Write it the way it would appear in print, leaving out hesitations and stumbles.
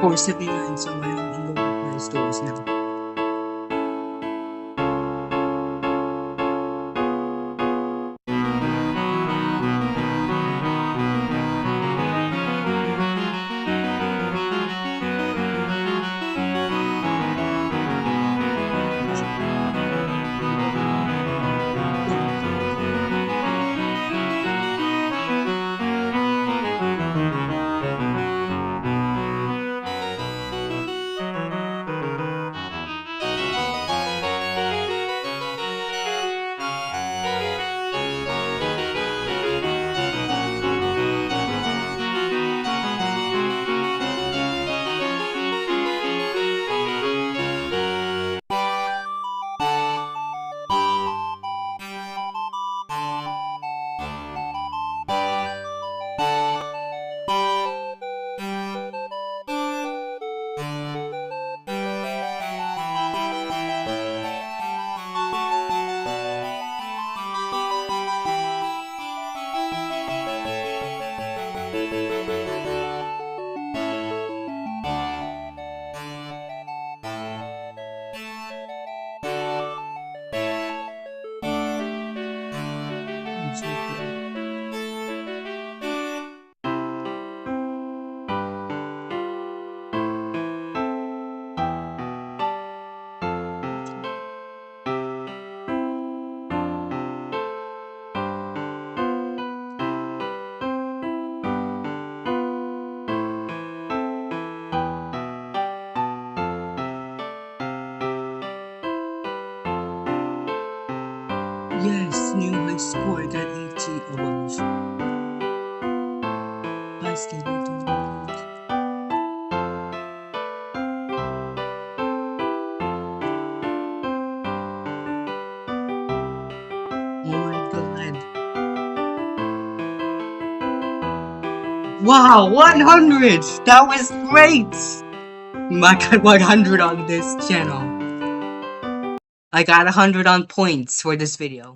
479, so I am going to stores now. Yes, new high score, got 80 above. High schedule to Oh my god. Wow, 100! That was great! I got 100 on this channel. I got 100 on points for this video.